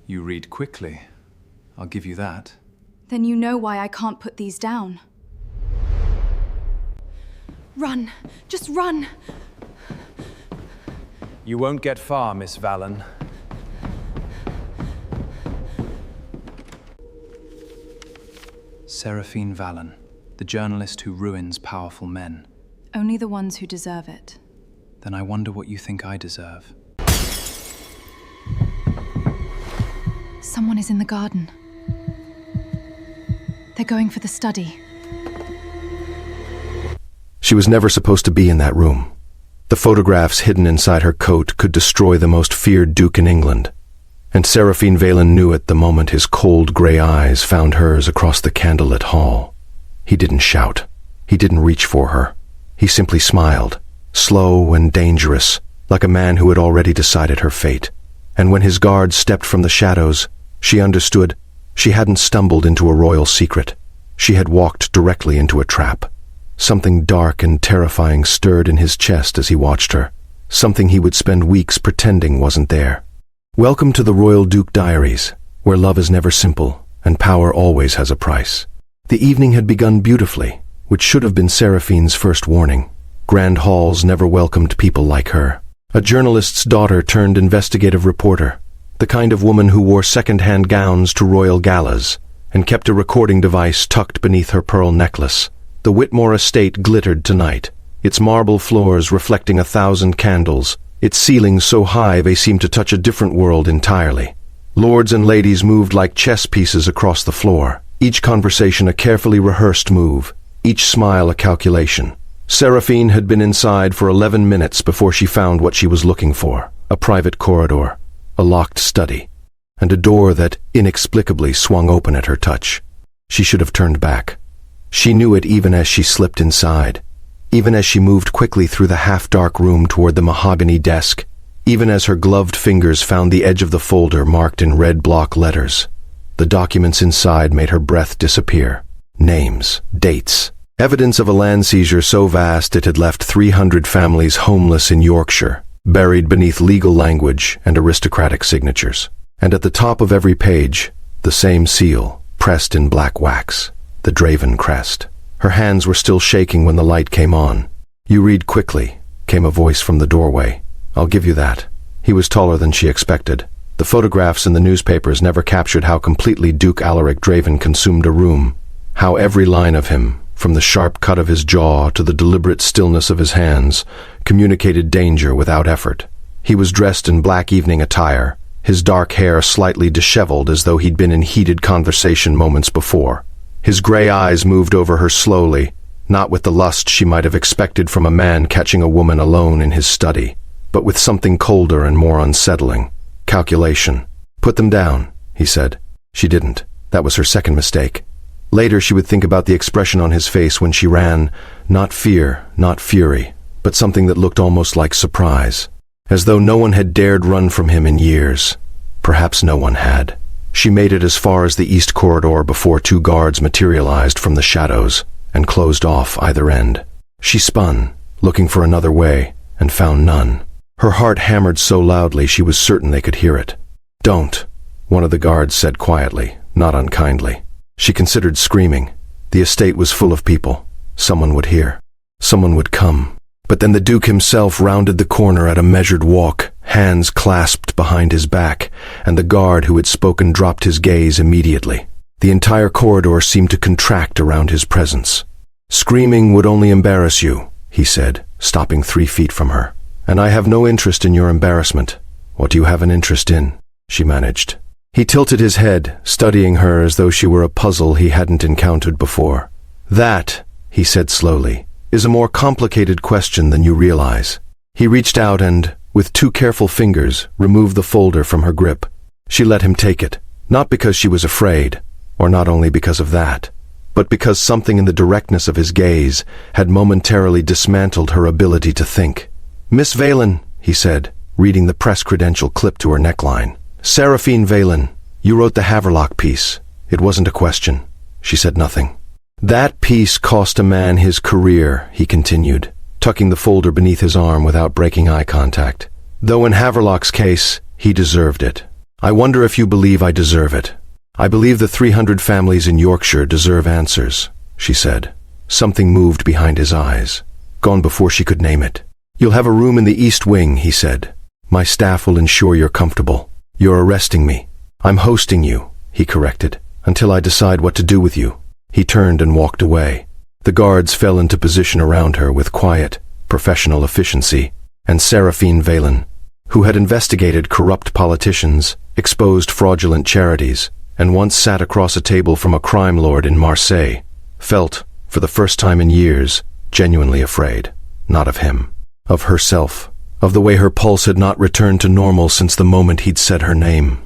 You read quickly. I'll give you that. Then you know why I can't put these down. Run! Just run! You won't get far, Miss Valen. Seraphine Valen, the journalist who ruins powerful men. Only the ones who deserve it. Then I wonder what you think I deserve. Someone is in the garden. They're going for the study. She was never supposed to be in that room. The photographs hidden inside her coat could destroy the most feared duke in England. And Seraphine Valen knew it the moment his cold gray eyes found hers across the candlelit hall. He didn't shout. He didn't reach for her. He simply smiled, slow and dangerous, like a man who had already decided her fate. And when his guard stepped from the shadows, she understood she hadn't stumbled into a royal secret. She had walked directly into a trap. Something dark and terrifying stirred in his chest as he watched her, something he would spend weeks pretending wasn't there. Welcome to the Royal Duke Diaries, where love is never simple and power always has a price. The evening had begun beautifully, which should have been Seraphine's first warning. Grand halls never welcomed people like her. A journalist's daughter turned investigative reporter, the kind of woman who wore second-hand gowns to royal galas and kept a recording device tucked beneath her pearl necklace. The Whitmore estate glittered tonight, its marble floors reflecting 1,000 candles, its ceilings so high they seemed to touch a different world entirely. Lords and ladies moved like chess pieces across the floor, each conversation a carefully rehearsed move, each smile a calculation. Seraphine had been inside for 11 minutes before she found what she was looking for: a private corridor, a locked study, and a door that inexplicably swung open at her touch. She should have turned back. She knew it even as she slipped inside, even as she moved quickly through the half-dark room toward the mahogany desk, even as her gloved fingers found the edge of the folder marked in red block letters. The documents inside made her breath disappear. Names, dates, evidence of a land seizure so vast it had left 300 families homeless in Yorkshire, buried beneath legal language and aristocratic signatures. And at the top of every page, the same seal, pressed in black wax, the Draven crest. Her hands were still shaking when the light came on. "You read quickly," came a voice from the doorway. "I'll give you that." He was taller than she expected. The photographs in the newspapers never captured how completely Duke Alaric Draven consumed a room, how every line of him, from the sharp cut of his jaw to the deliberate stillness of his hands, communicated danger without effort. He was dressed in black evening attire, his dark hair slightly disheveled as though he'd been in heated conversation moments before. His gray eyes moved over her slowly, not with the lust she might have expected from a man catching a woman alone in his study, but with something colder and more unsettling. Calculation. "Put them down," he said. She didn't. That was her second mistake. Later she would think about the expression on his face when she ran, not fear, not fury, but something that looked almost like surprise, as though no one had dared run from him in years. Perhaps no one had. She made it as far as the east corridor before two guards materialized from the shadows and closed off either end. She spun, looking for another way, and found none. Her heart hammered so loudly she was certain they could hear it. "Don't," one of the guards said quietly, not unkindly. She considered screaming. The estate was full of people. Someone would hear. Someone would come. But then the Duke himself rounded the corner at a measured walk, hands clasped behind his back, and the guard who had spoken dropped his gaze immediately. The entire corridor seemed to contract around his presence. "Screaming would only embarrass you," he said, stopping 3 feet from her. "And I have no interest in your embarrassment." "What do you have an interest in?" she managed. He tilted his head, studying her as though she were a puzzle he hadn't encountered before. "That," he said slowly, "is a more complicated question than you realize." He reached out and, with 2 careful fingers, removed the folder from her grip. She let him take it, not because she was afraid, or not only because of that, but because something in the directness of his gaze had momentarily dismantled her ability to think. "Miss Valen," he said, reading the press credential clipped to her neckline. "Seraphine Valen, you wrote the Haverlock piece. It wasn't a question." She said nothing. "That piece cost a man his career," he continued, tucking the folder beneath his arm without breaking eye contact. "Though in Haverlock's case, he deserved it. I wonder if you believe I deserve it. I believe the 300 families in Yorkshire deserve answers, she said. Something moved behind his eyes, gone before she could name it. You'll have a room in the East Wing, he said. My staff will ensure you're comfortable. You're arresting me. I'm hosting you, he corrected, until I decide what to do with you. He turned and walked away. The guards fell into position around her with quiet, professional efficiency, and Seraphine Valen, who had investigated corrupt politicians, exposed fraudulent charities, and once sat across a table from a crime lord in Marseille, felt, for the first time in years, genuinely afraid. Not of him, of herself, of the way her pulse had not returned to normal since the moment he'd said her name.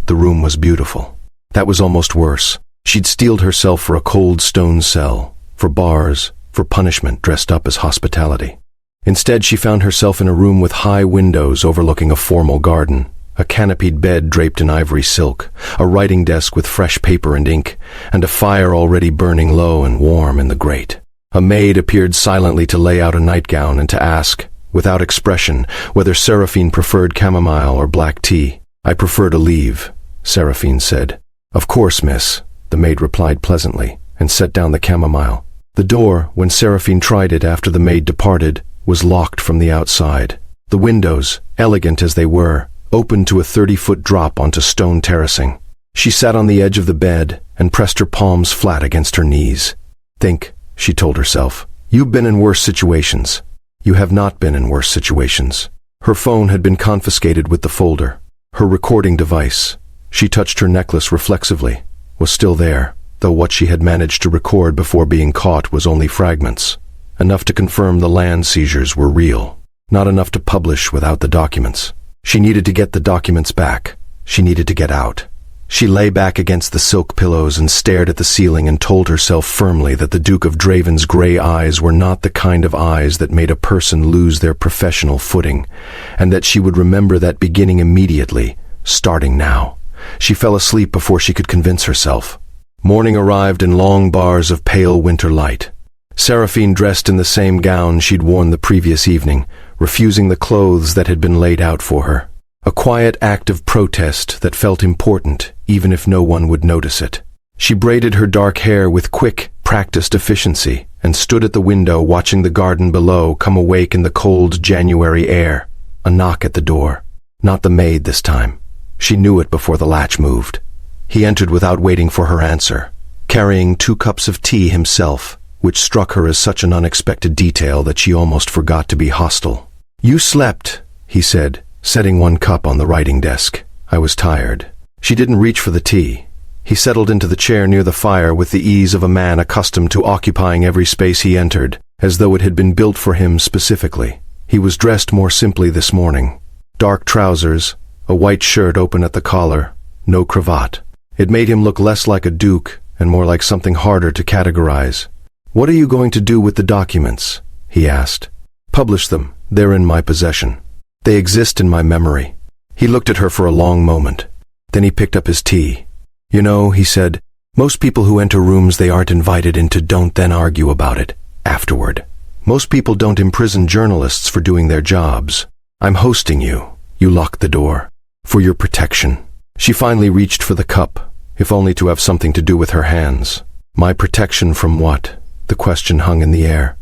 The room was beautiful. That was almost worse. She'd steeled herself for a cold stone cell, for bars, for punishment dressed up as hospitality. Instead, she found herself in a room with high windows overlooking a formal garden, a canopied bed draped in ivory silk, a writing desk with fresh paper and ink, and a fire already burning low and warm in the grate. A maid appeared silently to lay out a nightgown and to ask, without expression, whether Seraphine preferred chamomile or black tea. I prefer to leave, Seraphine said. Of course, miss, the maid replied pleasantly, and set down the chamomile. The door, when Seraphine tried it after the maid departed, was locked from the outside. The windows, elegant as they were, opened to a 30-foot drop onto stone terracing. She sat on the edge of the bed and pressed her palms flat against her knees. Think, she told herself. You've been in worse situations. You have not been in worse situations. Her phone had been confiscated with the folder. Her recording device, she touched her necklace reflexively, was still there, though what she had managed to record before being caught was only fragments. Enough to confirm the land seizures were real. Not enough to publish without the documents. She needed to get the documents back. She needed to get out. She lay back against the silk pillows and stared at the ceiling and told herself firmly that the Duke of Draven's gray eyes were not the kind of eyes that made a person lose their professional footing, and that she would remember that beginning immediately, starting now. She fell asleep before she could convince herself. Morning arrived in long bars of pale winter light. Seraphine dressed in the same gown she'd worn the previous evening, refusing the clothes that had been laid out for her. A quiet act of protest that felt important, even if no one would notice it. She braided her dark hair with quick, practiced efficiency and stood at the window watching the garden below come awake in the cold January air. A knock at the door. Not the maid this time. She knew it before the latch moved. He entered without waiting for her answer, carrying 2 cups of tea himself, which struck her as such an unexpected detail that she almost forgot to be hostile. You slept, he said, setting 1 cup on the writing desk. I was tired. She didn't reach for the tea. He settled into the chair near the fire with the ease of a man accustomed to occupying every space he entered, as though it had been built for him specifically. He was dressed more simply this morning. Dark trousers, a white shirt open at the collar, no cravat. It made him look less like a duke and more like something harder to categorize. What are you going to do with the documents? He asked. Publish them. They're in my possession. They exist in my memory. He looked at her for a long moment. Then he picked up his tea. You know, he said, most people who enter rooms they aren't invited into don't then argue about it afterward. Most people don't imprison journalists for doing their jobs. I'm hosting you. You locked the door. For your protection. She finally reached for the cup, if only to have something to do with her hands. My protection from what? The question hung in the air.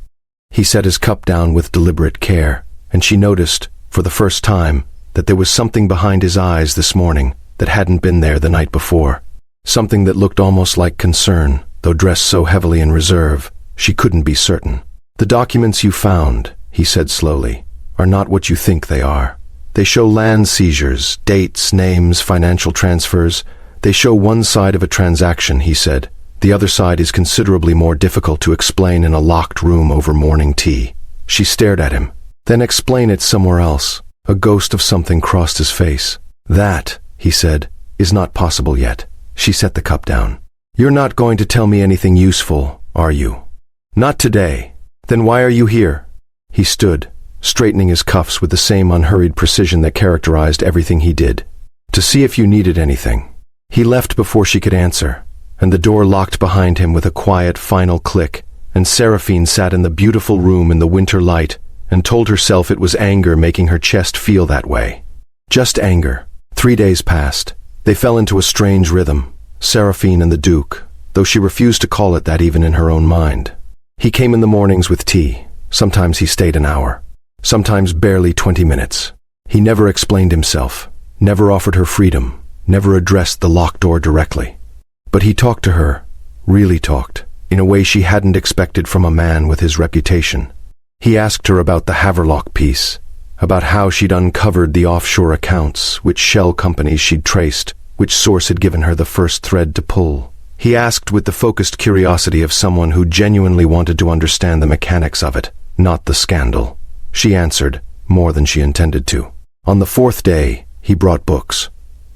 He set his cup down with deliberate care, and she noticed, for the first time, that there was something behind his eyes this morning that hadn't been there the night before. Something that looked almost like concern, though dressed so heavily in reserve, she couldn't be certain. The documents you found, he said slowly, are not what you think they are. They show land seizures, dates, names, financial transfers. They show one side of a transaction, he said. The other side is considerably more difficult to explain in a locked room over morning tea. She stared at him. Then explain it somewhere else. A ghost of something crossed his face. That, he said, is not possible yet. She set the cup down. You're not going to tell me anything useful, are you? Not today. Then why are you here? He stood, straightening his cuffs with the same unhurried precision that characterized everything he did. To see if you needed anything. He left before she could answer, and the door locked behind him with a quiet final click, and Seraphine sat in the beautiful room in the winter light and told herself it was anger making her chest feel that way. Just anger. 3 days passed, They fell into a strange rhythm, Seraphine and the Duke, though she refused to call it that even in her own mind. He came in the mornings with tea. Sometimes he stayed an hour, sometimes barely 20 minutes. He never explained himself, never offered her freedom, never addressed the locked door directly. But he talked to her, really talked, in a way she hadn't expected from a man with his reputation. He asked her about the Haverlock piece, about how she'd uncovered the offshore accounts, which shell companies she'd traced, which source had given her the first thread to pull. He asked with the focused curiosity of someone who genuinely wanted to understand the mechanics of it, not the scandal. She answered, more than she intended to. On the fourth day, he brought books.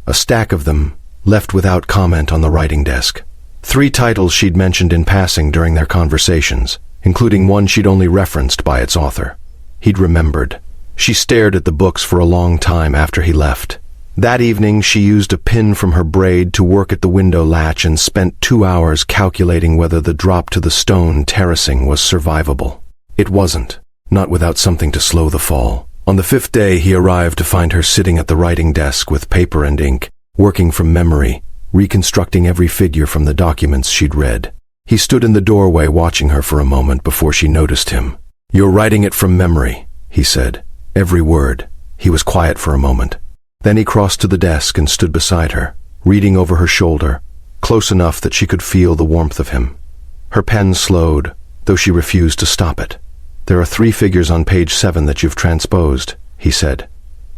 A stack of them, left without comment on the writing desk. 3 titles she'd mentioned in passing during their conversations, including one she'd only referenced by its author. He'd remembered. She stared at the books for a long time after he left. That evening, she used a pin from her braid to work at the window latch and spent 2 hours calculating whether the drop to the stone terracing was survivable. It wasn't, not without something to slow the fall. On the 5th day, he arrived to find her sitting at the writing desk with paper and ink, working from memory, reconstructing every figure from the documents she'd read. He stood in the doorway watching her for a moment before she noticed him. "You're writing it from memory," he said. Every word. He was quiet for a moment. Then he crossed to the desk and stood beside her, reading over her shoulder, close enough that she could feel the warmth of him. Her pen slowed, though she refused to stop it. "There are 3 figures on page 7 that you've transposed," he said.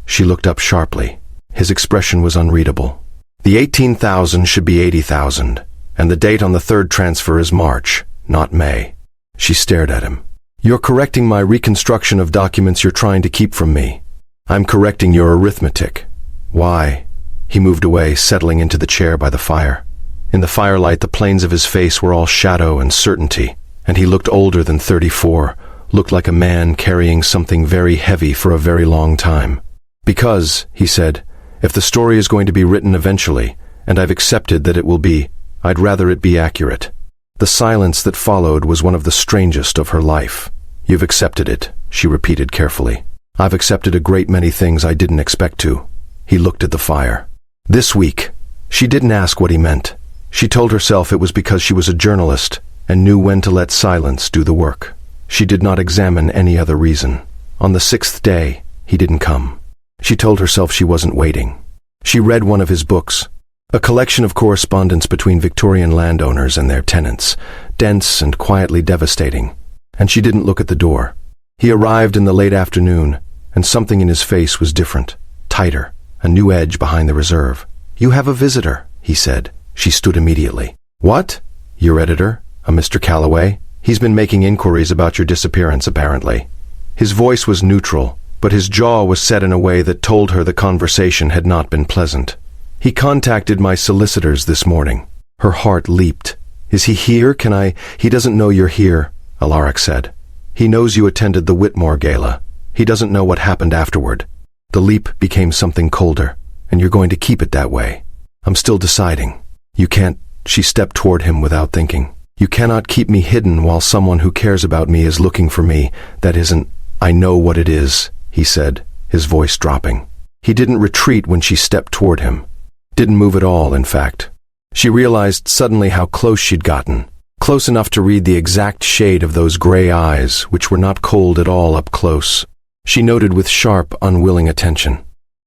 She looked up sharply. His expression was unreadable. "The 18,000 should be 80,000, and the date on the 3rd transfer is March, not May." She stared at him. "You're correcting my reconstruction of documents you're trying to keep from me. I'm correcting your arithmetic." "Why?" He moved away, settling into the chair by the fire. In the firelight, the planes of his face were all shadow and certainty, and he looked older than 34, looked like a man carrying something very heavy for a very long time. "Because," he said, "if the story is going to be written eventually, and I've accepted that it will be, I'd rather it be accurate." The silence that followed was one of the strangest of her life. "You've accepted it," she repeated carefully. "I've accepted a great many things I didn't expect to." He looked at the fire. "This week." She didn't ask what he meant. She told herself it was because she was a journalist and knew when to let silence do the work. She did not examine any other reason. On the 6th day, he didn't come. She told herself she wasn't waiting. She read one of his books, a collection of correspondence between Victorian landowners and their tenants, dense and quietly devastating. And she didn't look at the door. He arrived in the late afternoon, and something in his face was different, tighter, a new edge behind the reserve. "You have a visitor," he said. She stood immediately. "What? Your editor, a Mr. Calloway? He's been making inquiries about your disappearance, apparently." His voice was neutral, but his jaw was set in a way that told her the conversation had not been pleasant. "He contacted my solicitors this morning." Her heart leaped. "Is he here? He doesn't know you're here," Alaric said. "He knows you attended the Whitmore Gala. He doesn't know what happened afterward." The leap became something colder. "And you're going to keep it that way?" "I'm still deciding." "You can't." She stepped toward him without thinking. "You cannot keep me hidden while someone who cares about me is looking for me. That isn't—" "I know what it is," he said, his voice dropping. He didn't retreat when she stepped toward him. Didn't move at all, in fact. She realized suddenly how close she'd gotten. Close enough to read the exact shade of those gray eyes, which were not cold at all up close. She noted with sharp, unwilling attention.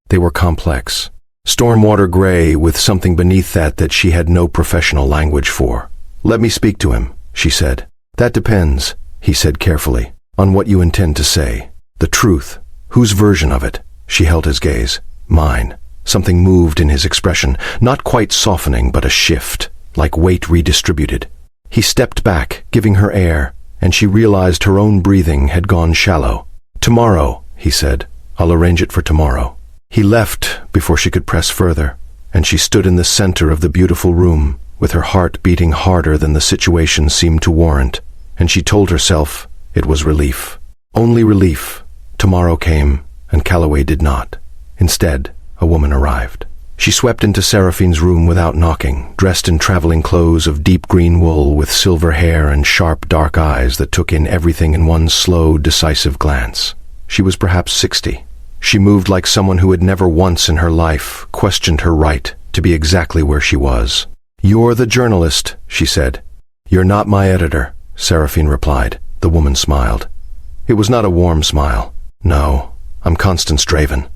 They were complex. Stormwater gray with something beneath that she had no professional language for. "Let me speak to him," she said. "That depends," he said carefully, "on what you intend to say. The truth. Whose version of it?" She held his gaze. "Mine." Something moved in his expression, not quite softening, but a shift, like weight redistributed. He stepped back, giving her air, and she realized her own breathing had gone shallow. "Tomorrow," he said. "I'll arrange it for tomorrow." He left before she could press further, and she stood in the center of the beautiful room, with her heart beating harder than the situation seemed to warrant, and she told herself it was relief. Only relief. Tomorrow came, and Calloway did not. Instead, a woman arrived. She swept into Seraphine's room without knocking, dressed in traveling clothes of deep green wool with silver hair and sharp dark eyes that took in everything in one slow, decisive glance. She was perhaps 60. She moved like someone who had never once in her life questioned her right to be exactly where she was. "You're the journalist," she said. "You're not my editor," Seraphine replied. The woman smiled. It was not a warm smile. "No, I'm Constance Draven,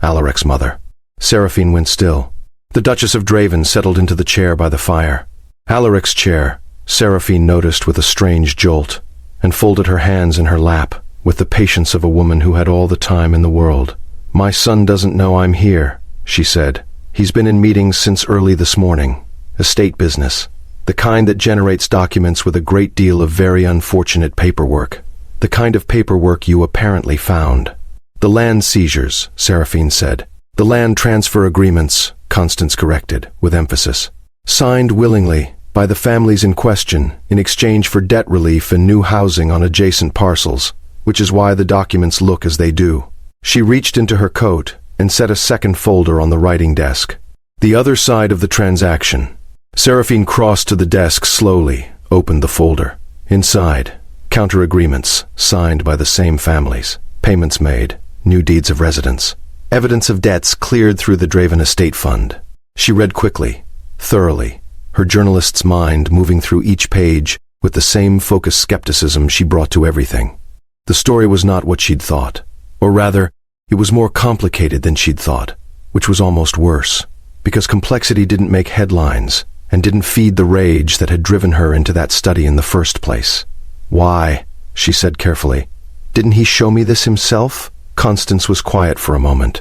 Alaric's mother." Seraphine went still. The Duchess of Draven settled into the chair by the fire. Alaric's chair, Seraphine noticed with a strange jolt, and folded her hands in her lap with the patience of a woman who had all the time in the world. "My son doesn't know I'm here," she said. "He's been in meetings since early this morning. Estate business. The kind that generates documents with a great deal of very unfortunate paperwork. The kind of paperwork you apparently found." "The land seizures," Seraphine said. "The land transfer agreements," Constance corrected, with emphasis. "Signed willingly by the families in question in exchange for debt relief and new housing on adjacent parcels, which is why the documents look as they do." She reached into her coat and set a second folder on the writing desk. "The other side of the transaction." Seraphine crossed to the desk slowly, opened the folder. Inside, counter agreements signed by the same families, payments made, new deeds of residence, evidence of debts cleared through the Draven Estate Fund. She read quickly, thoroughly, her journalist's mind moving through each page with the same focused skepticism she brought to everything. The story was not what she'd thought, or rather, it was more complicated than she'd thought, which was almost worse, because complexity didn't make headlines and didn't feed the rage that had driven her into that study in the first place. "Why?" she said carefully. "Didn't he show me this himself?" Constance was quiet for a moment.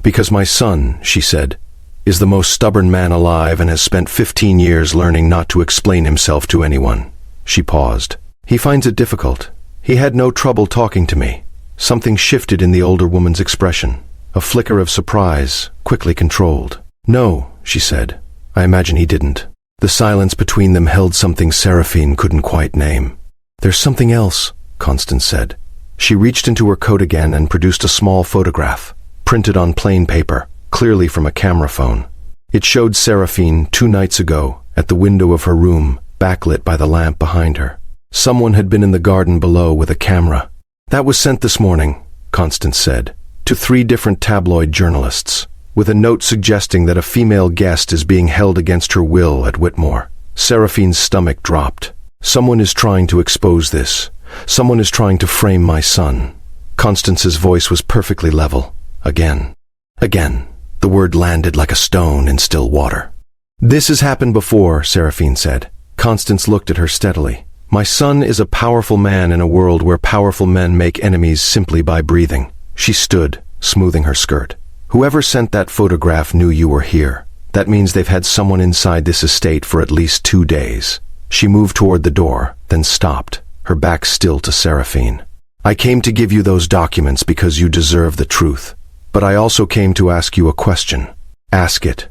"Because my son," she said, "is the most stubborn man alive and has spent 15 years learning not to explain himself to anyone." She paused. "He finds it difficult. He had no trouble talking to me." Something shifted in the older woman's expression, a flicker of surprise, quickly controlled. "No," she said. "I imagine he didn't." The silence between them held something Seraphine couldn't quite name. "There's something else," Constance said. She reached into her coat again and produced a small photograph, printed on plain paper, clearly from a camera phone. It showed Seraphine 2 nights ago at the window of her room, backlit by the lamp behind her. Someone had been in the garden below with a camera. "That was sent this morning," Constance said, "to 3 different tabloid journalists, with a note suggesting that a female guest is being held against her will at Whitmore." Seraphine's stomach dropped. "Someone is trying to expose this. Someone is trying to frame my son." Constance's voice was perfectly level. Again. Again. The word landed like a stone in still water. "This has happened before," Seraphine said. Constance looked at her steadily. "My son is a powerful man in a world where powerful men make enemies simply by breathing." She stood, smoothing her skirt. "Whoever sent that photograph knew you were here. That means they've had someone inside this estate for at least 2 days. She moved toward the door, then stopped, her back still to Seraphine. "I came to give you those documents because you deserve the truth. But I also came to ask you a question. Ask it.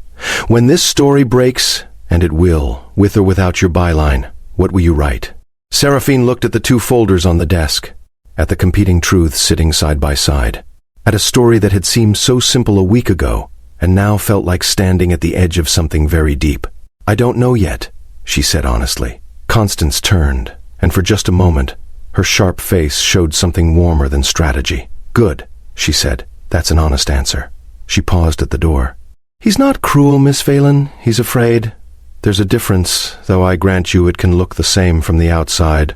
When this story breaks, and it will, with or without your byline, what will you write?" Seraphine looked at the 2 folders on the desk, at the competing truths sitting side by side, at a story that had seemed so simple a week ago, and now felt like standing at the edge of something very deep. "I don't know yet," she said honestly. Constance turned, and for just a moment, her sharp face showed something warmer than strategy. "Good," she said. "That's an honest answer." She paused at the door. "He's not cruel, Miss Valen. He's afraid. There's a difference, though I grant you it can look the same from the outside."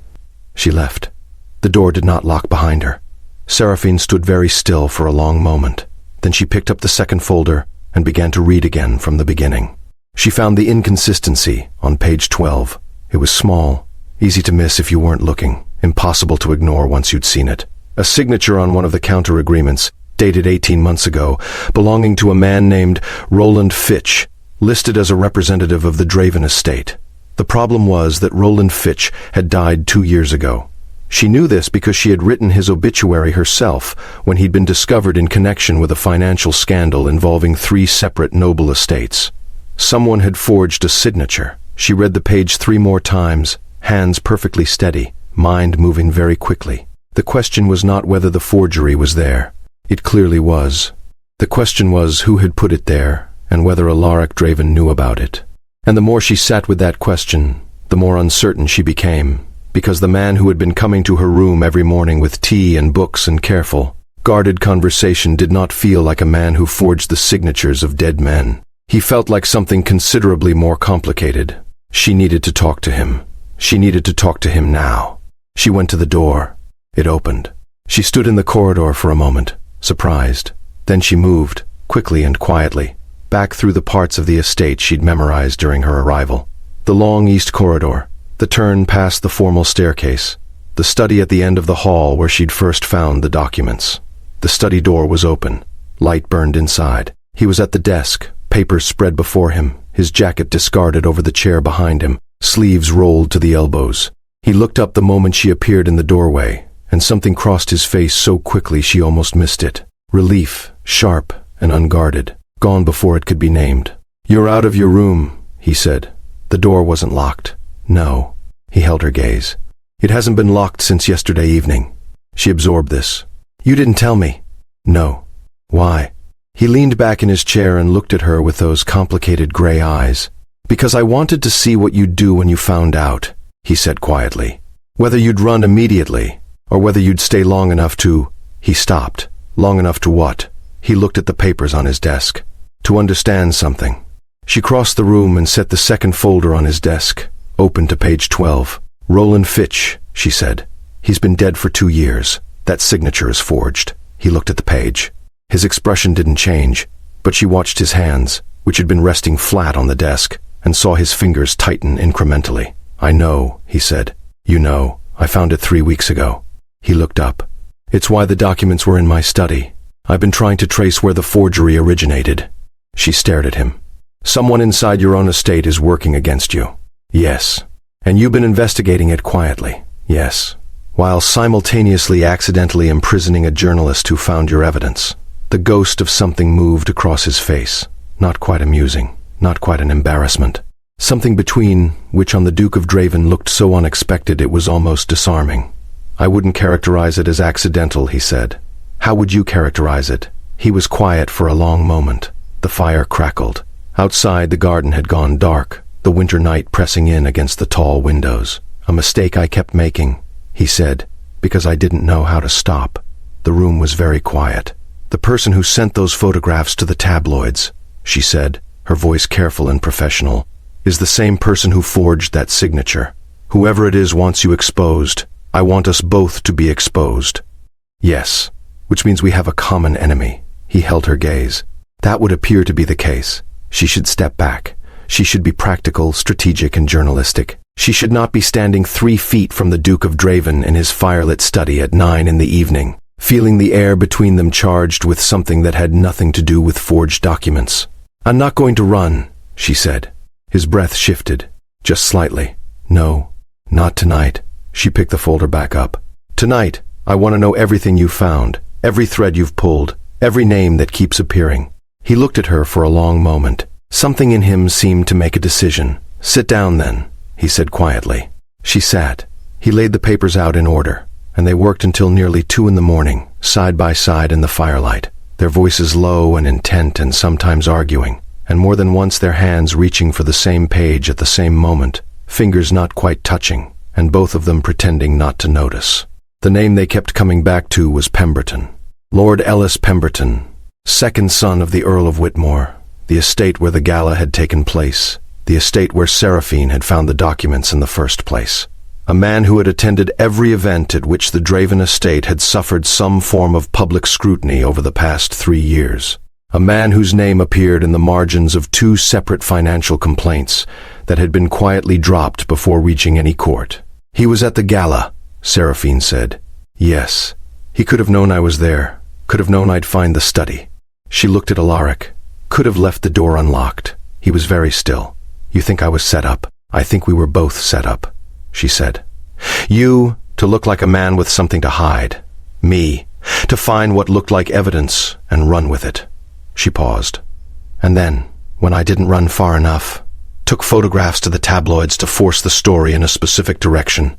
She left. The door did not lock behind her. Seraphine stood very still for a long moment. Then she picked up the second folder and began to read again from the beginning. She found the inconsistency on page 12. It was small, easy to miss if you weren't looking, impossible to ignore once you'd seen it. A signature on one of the counter agreements, dated 18 months ago, belonging to a man named Roland Fitch, listed as a representative of the Draven estate. The problem was that Roland Fitch had died 2 years ago. She knew this because she had written his obituary herself when he'd been discovered in connection with a financial scandal involving 3 separate noble estates. Someone had forged a signature. She read the page 3 more times, hands perfectly steady, mind moving very quickly. The question was not whether the forgery was there. It clearly was. The question was who had put it there, and whether Alaric Draven knew about it. And the more she sat with that question, the more uncertain she became, because the man who had been coming to her room every morning with tea and books and careful, guarded conversation did not feel like a man who forged the signatures of dead men. He felt like something considerably more complicated. She needed to talk to him. She needed to talk to him now. She went to the door. It opened. She stood in the corridor for a moment, surprised. Then she moved, quickly and quietly, back through the parts of the estate she'd memorized during her arrival. The long east corridor, the turn past the formal staircase, the study at the end of the hall where she'd first found the documents. The study door was open. Light burned inside. He was at the desk, papers spread before him, his jacket discarded over the chair behind him, sleeves rolled to the elbows. He looked up the moment she appeared in the doorway, and something crossed his face so quickly she almost missed it. Relief, sharp and unguarded, gone before it could be named. "You're out of your room," he said. The door wasn't locked. No. He held her gaze. "It hasn't been locked since yesterday evening." She absorbed this. "You didn't tell me." "No." "Why?" He leaned back in his chair and looked at her with those complicated gray eyes. "Because I wanted to see what you'd do when you found out," he said quietly. "Whether you'd run immediately, or whether you'd stay long enough to—" He stopped. Long enough to what? He looked at the papers on his desk. "To understand something." She crossed the room and set the second folder on his desk, open to page 12. "Roland Fitch," she said. "He's been dead for 2 years. That signature is forged." He looked at the page. His expression didn't change, but she watched his hands, which had been resting flat on the desk, and saw his fingers tighten incrementally. "I know," he said. "You know, I found it 3 weeks ago." He looked up. "It's why the documents were in my study. I've been trying to trace where the forgery originated." She stared at him. "Someone inside your own estate is working against you." "Yes." "And you've been investigating it quietly." "Yes." "While simultaneously accidentally imprisoning a journalist who found your evidence." The ghost of something moved across his face. Not quite amusing, not quite an embarrassment. Something between, which on the Duke of Draven looked so unexpected it was almost disarming. "I wouldn't characterize it as accidental," he said. "How would you characterize it?" He was quiet for a long moment. The fire crackled. Outside, the garden had gone dark, the winter night pressing in against the tall windows. "A mistake I kept making," he said, "because I didn't know how to stop." The room was very quiet. "The person who sent those photographs to the tabloids," she said, her voice careful and professional, "is the same person who forged that signature. Whoever it is wants you exposed. I want us both to be exposed." "Yes, which means we have a common enemy." He held her gaze. "That would appear to be the case. She should step back. She should be practical, strategic, and journalistic. She should not be standing 3 feet from the Duke of Draven in his firelit study at 9 in the evening, feeling the air between them charged with something that had nothing to do with forged documents. "I'm not going to run," she said. His breath shifted, just slightly. "No, not tonight." She picked the folder back up. "Tonight, I want to know everything you found, every thread you've pulled, every name that keeps appearing." He looked at her for a long moment. Something in him seemed to make a decision. "Sit down, then," he said quietly. She sat. He laid the papers out in order, and they worked until nearly 2 in the morning, side by side in the firelight, their voices low and intent and sometimes arguing, and more than once their hands reaching for the same page at the same moment, fingers not quite touching, and both of them pretending not to notice. The name they kept coming back to was Pemberton. Lord Ellis Pemberton, second son of the Earl of Whitmore, the estate where the gala had taken place, the estate where Seraphine had found the documents in the first place. A man who had attended every event at which the Draven estate had suffered some form of public scrutiny over the past 3 years. A man whose name appeared in the margins of 2 separate financial complaints that had been quietly dropped before reaching any court. "He was at the gala," Seraphine said. "Yes. He could have known I was there, could have known I'd find the study." She looked at Alaric. "Could have left the door unlocked." He was very still. "You think I was set up?" "I think we were both set up," she said. "You, to look like a man with something to hide. Me, to find what looked like evidence and run with it." She paused. "And then, when I didn't run far enough, took photographs to the tabloids to force the story in a specific direction."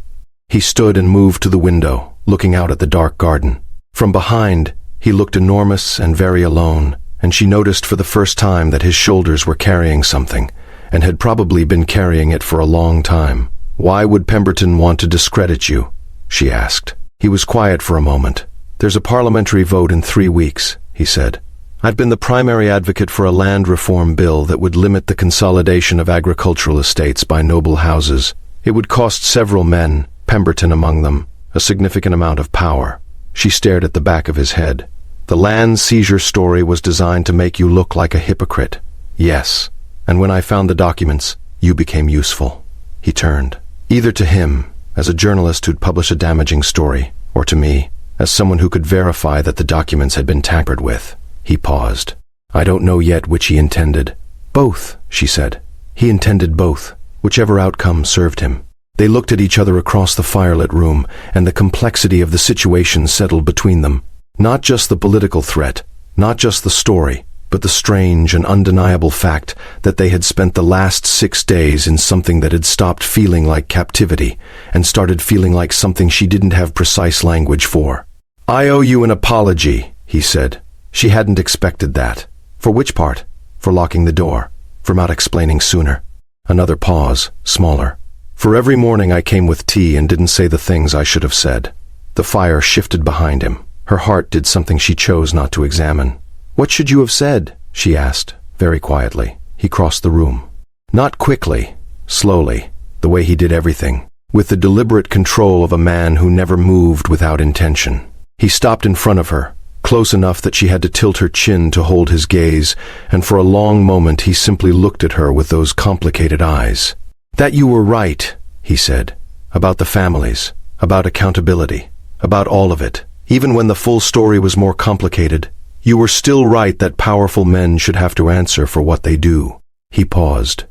He stood and moved to the window, looking out at the dark garden. From behind, he looked enormous and very alone, and she noticed for the first time that his shoulders were carrying something, and had probably been carrying it for a long time. "Why would Pemberton want to discredit you?" she asked. He was quiet for a moment. "There's a parliamentary vote in 3 weeks," he said. I've been the primary advocate for a land reform bill that would limit the consolidation of agricultural estates by noble houses. It would cost several men, Pemberton among them, a significant amount of power. She stared at the back of his head. The land seizure story was designed to make you look like a hypocrite. Yes, and when I found the documents, you became useful. He turned. Either to him, as a journalist who'd publish a damaging story, or to me, as someone who could verify that the documents had been tampered with. He paused. I don't know yet which he intended. Both, she said. He intended both, whichever outcome served him. They looked at each other across the firelit room, and the complexity of the situation settled between them. Not just the political threat, not just the story, but the strange and undeniable fact that they had spent the last 6 days in something that had stopped feeling like captivity and started feeling like something she didn't have precise language for. I owe you an apology, he said. She hadn't expected that. For which part? For locking the door. For not explaining sooner. Another pause, smaller. For every morning I came with tea and didn't say the things I should have said. The fire shifted behind him. Her heart did something she chose not to examine. What should you have said? She asked, very quietly. He crossed the room. Not quickly, slowly, the way he did everything, with the deliberate control of a man who never moved without intention. He stopped in front of her, close enough that she had to tilt her chin to hold his gaze, and for a long moment he simply looked at her with those complicated eyes. That you were right, he said, about the families, about accountability, about all of it. Even when the full story was more complicated, you were still right that powerful men should have to answer for what they do. He paused.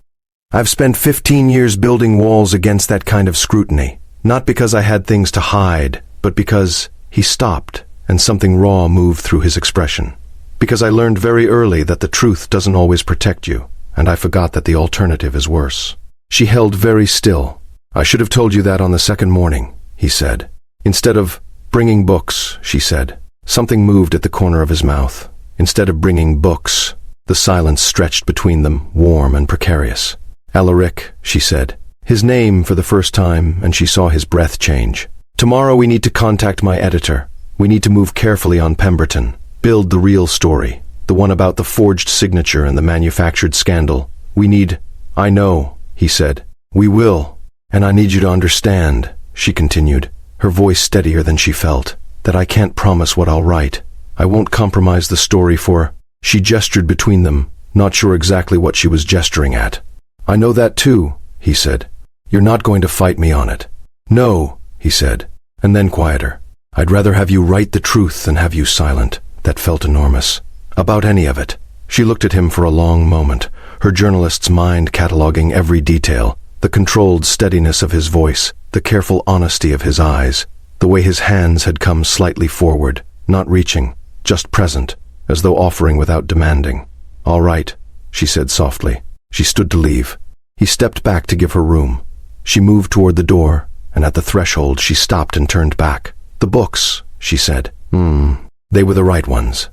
I've spent 15 years building walls against that kind of scrutiny, not because I had things to hide, but because he stopped, and something raw moved through his expression. Because I learned very early that the truth doesn't always protect you, and I forgot that the alternative is worse. She held very still. I should have told you that on the second morning, he said. Instead of bringing books, she said. Something moved at the corner of his mouth. Instead of bringing books, the silence stretched between them, warm and precarious. Alaric, she said. His name for the first time, and she saw his breath change. Tomorrow we need to contact my editor. We need to move carefully on Pemberton. Build the real story. The one about the forged signature and the manufactured scandal. We need... I know, he said. We will. And I need you to understand, she continued, her voice steadier than she felt, that I can't promise what I'll write. I won't compromise the story for... She gestured between them, not sure exactly what she was gesturing at. I know that too, he said. You're not going to fight me on it. No, he said, and then quieter. I'd rather have you write the truth than have you silent. That felt enormous. About any of it. She looked at him for a long moment, her journalist's mind cataloging every detail, the controlled steadiness of his voice, the careful honesty of his eyes, the way his hands had come slightly forward, not reaching, just present, as though offering without demanding. All right, she said softly. She stood to leave. He stepped back to give her room. She moved toward the door, and at the threshold she stopped and turned back. The books, she said. They were the right ones.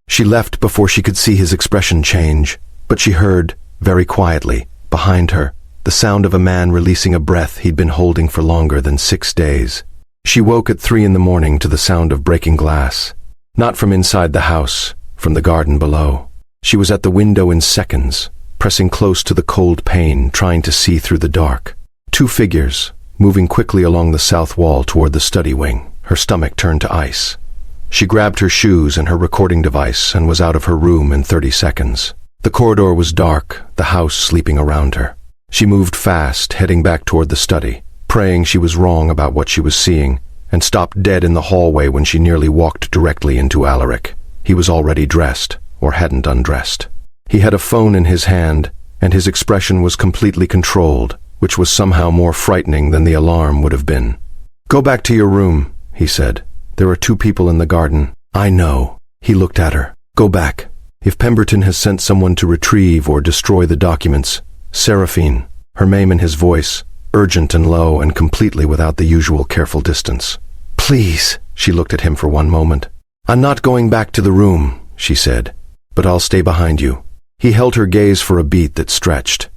She left before she could see his expression change, but she heard, very quietly, behind her, the sound of a man releasing a breath he'd been holding for longer than 6 days. She woke at 3 a.m. to the sound of breaking glass. Not from inside the house, from the garden below. She was at the window in seconds, pressing close to the cold pane, trying to see through the dark. 2 figures, moving quickly along the south wall toward the study wing, her stomach turned to ice. She grabbed her shoes and her recording device and was out of her room in 30 seconds. The corridor was dark, the house sleeping around her. She moved fast, heading back toward the study, praying she was wrong about what she was seeing, and stopped dead in the hallway when she nearly walked directly into Alaric. He was already dressed, or hadn't undressed. He had a phone in his hand, and his expression was completely controlled, which was somehow more frightening than the alarm would have been. Go back to your room, he said. There are 2 people in the garden. I know. He looked at her. Go back. If Pemberton has sent someone to retrieve or destroy the documents, Seraphine, her name in his voice, urgent and low and completely without the usual careful distance. Please, she looked at him for one moment. I'm not going back to the room, she said, but I'll stay behind you. He held her gaze for a beat that stretched.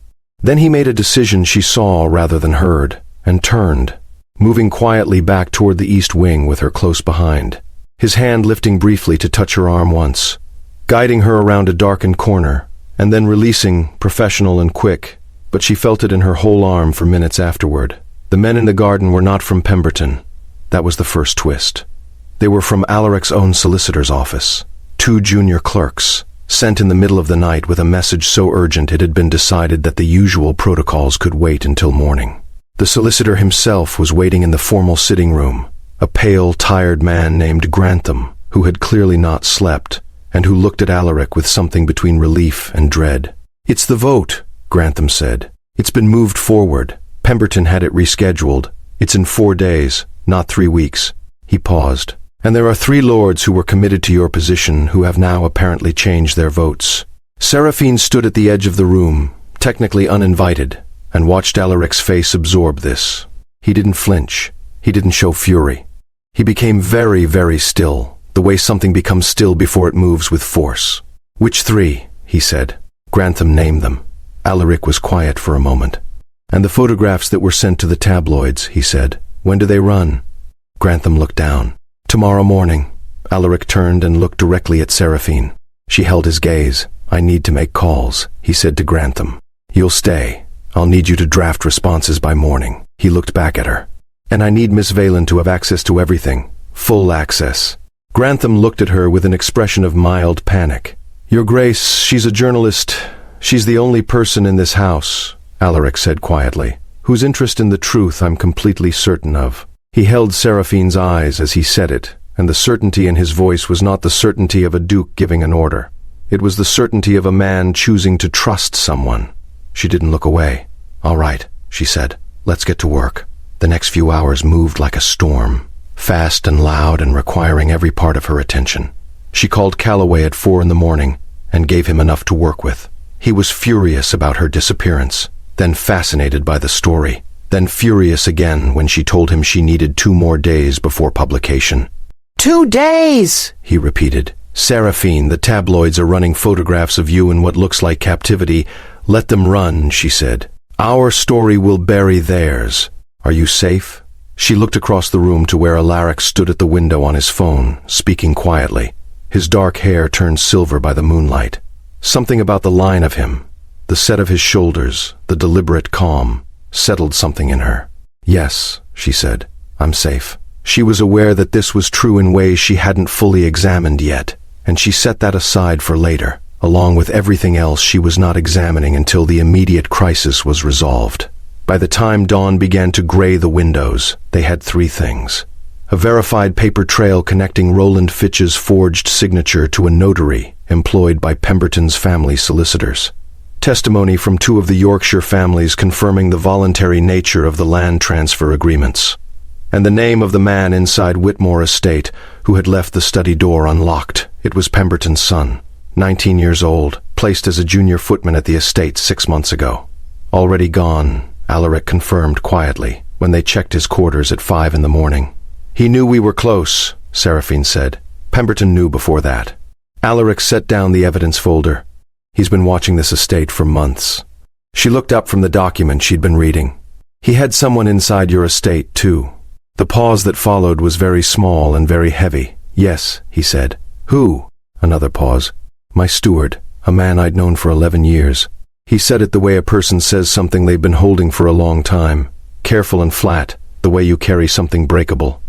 Then he made a decision she saw rather than heard, and turned, moving quietly back toward the east wing with her close behind, his hand lifting briefly to touch her arm once. guiding her around a darkened corner, and then releasing, professional and quick, but she felt it in her whole arm for minutes afterward. The men in the garden were not from Pemberton. That was the first twist. They were from Alaric's own solicitor's office. 2 junior clerks, sent in the middle of the night with a message so urgent it had been decided that the usual protocols could wait until morning. The solicitor himself was waiting in the formal sitting room, a pale, tired man named Grantham, who had clearly not slept, and who looked at Alaric with something between relief and dread. "It's the vote," Grantham said. "It's been moved forward. Pemberton had it rescheduled. It's in 4 days, not 3 weeks. He paused. "And there are 3 lords who were committed to your position who have now apparently changed their votes." Seraphine stood at the edge of the room, technically uninvited, and watched Alaric's face absorb this. He didn't flinch. He didn't show fury. He became very, very still, the way something becomes still before it moves with force. "Which 3?" he said. Grantham named them. Alaric was quiet for a moment. "And the photographs that were sent to the tabloids," he said. "When do they run?" Grantham looked down. "Tomorrow morning." Alaric turned and looked directly at Seraphine. She held his gaze. "I need to make calls," he said to Grantham. "You'll stay. I'll need you to draft responses by morning." He looked back at her. "And I need Miss Valen to have access to everything. Full access." Grantham looked at her with an expression of mild panic. "Your Grace, she's a journalist. She's the only person in this house," Alaric said quietly, "whose interest in the truth I'm completely certain of." He held Seraphine's eyes as he said it, and the certainty in his voice was not the certainty of a duke giving an order. It was the certainty of a man choosing to trust someone. She didn't look away. "All right," she said. "Let's get to work." The next few hours moved like a storm, fast and loud and requiring every part of her attention. She called Calloway at 4 in the morning and gave him enough to work with. He was furious about her disappearance, then fascinated by the story, then furious again when she told him she needed 2 more days before publication. 2 days, he repeated. "Seraphine, the tabloids are running photographs of you in what looks like captivity. Let them run," she said. "Our story will bury theirs. Are you safe?" She looked across the room to where Alaric stood at the window on his phone, speaking quietly. His dark hair turned silver by the moonlight. Something about the line of him, the set of his shoulders, the deliberate calm, settled something in her. "Yes," she said, "I'm safe." She was aware that this was true in ways she hadn't fully examined yet, and she set that aside for later, along with everything else she was not examining until the immediate crisis was resolved. By the time dawn began to gray the windows, they had 3 things. A verified paper trail connecting Roland Fitch's forged signature to a notary employed by Pemberton's family solicitors. Testimony from 2 of the Yorkshire families confirming the voluntary nature of the land transfer agreements. And the name of the man inside Whitmore Estate who had left the study door unlocked. It was Pemberton's son, 19 years old, placed as a junior footman at the estate 6 months ago. Already gone, Alaric confirmed quietly when they checked his quarters at 5 in the morning. "He knew we were close," Seraphine said. "Pemberton knew before that." Alaric set down the evidence folder. "He's been watching this estate for months." She looked up from the document she'd been reading. "He had someone inside your estate, too." The pause that followed was very small and very heavy. "Yes," he said. "Who?" Another pause. "My steward, a man I'd known for 11 years. He said it the way a person says something they've been holding for a long time. Careful and flat, the way you carry something breakable."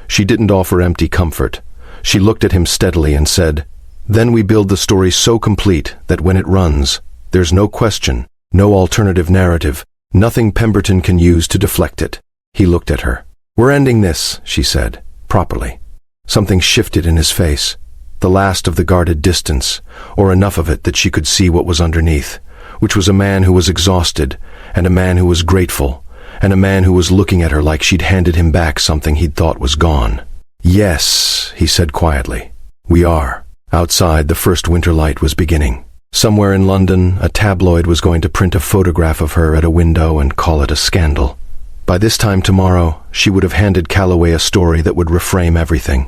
She didn't offer empty comfort. She looked at him steadily and said, "Then we build the story so complete that when it runs, there's no question, no alternative narrative, nothing Pemberton can use to deflect it." He looked at her. "We're ending this," she said, properly. Something shifted in his face. The last of the guarded distance, or enough of it that she could see what was underneath, which was a man who was exhausted, and a man who was grateful, and a man who was looking at her like she'd handed him back something he'd thought was gone. "Yes," he said quietly. "We are." Outside, the first winter light was beginning. Somewhere in London, a tabloid was going to print a photograph of her at a window and call it a scandal. By this time tomorrow, she would have handed Calloway a story that would reframe everything.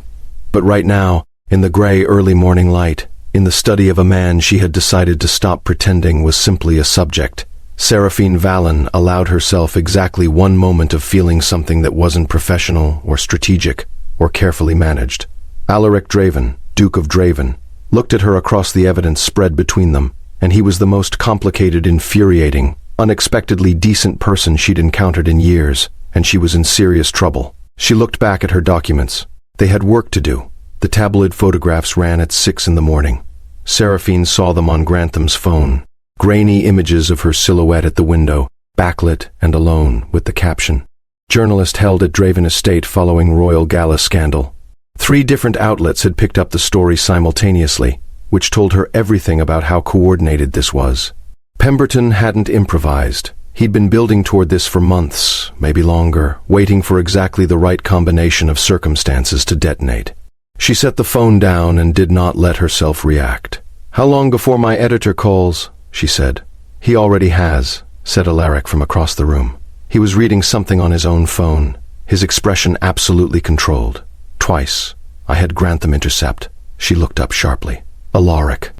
But right now, in the gray early morning light, in the study of a man she had decided to stop pretending was simply a subject, Seraphine Valen allowed herself exactly 1 moment of feeling something that wasn't professional or strategic or carefully managed. Alaric Draven, Duke of Draven, looked at her across the evidence spread between them, and he was the most complicated, infuriating, unexpectedly decent person she'd encountered in years, and she was in serious trouble. She looked back at her documents. They had work to do. The tabloid photographs ran at 6 in the morning. Seraphine saw them on Grantham's phone. Grainy images of her silhouette at the window, backlit and alone, with the caption, "Journalist held at Draven Estate following Royal Gala scandal." 3 different outlets had picked up the story simultaneously, which told her everything about how coordinated this was. Pemberton hadn't improvised. He'd been building toward this for months, maybe longer, waiting for exactly the right combination of circumstances to detonate. She set the phone down and did not let herself react. "How long before my editor calls?" she said. "He already has," said Alaric from across the room. He was reading something on his own phone, his expression absolutely controlled. "Twice. I had Grantham intercept." She looked up sharply. "Alaric.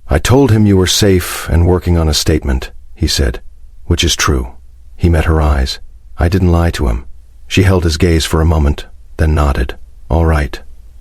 I told him you were safe and working on a statement," he said. "Which is true." He met her eyes. "I didn't lie to him." She held his gaze for a moment, then nodded. "All right."